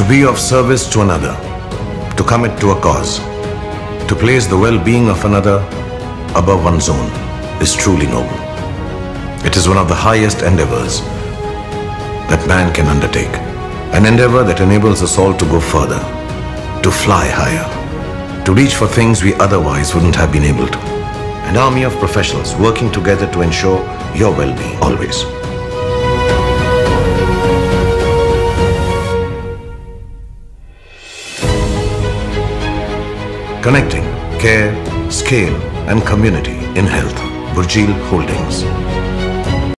To be of service to another, to commit to a cause, to place the well-being of another above one's own is truly noble. It is one of the highest endeavors that man can undertake. An endeavor that enables us all to go further, to fly higher, to reach for things we otherwise wouldn't have been able to. An army of professionals working together to ensure your well-being always. Connecting care, scale and community in health. Burjeel Holdings.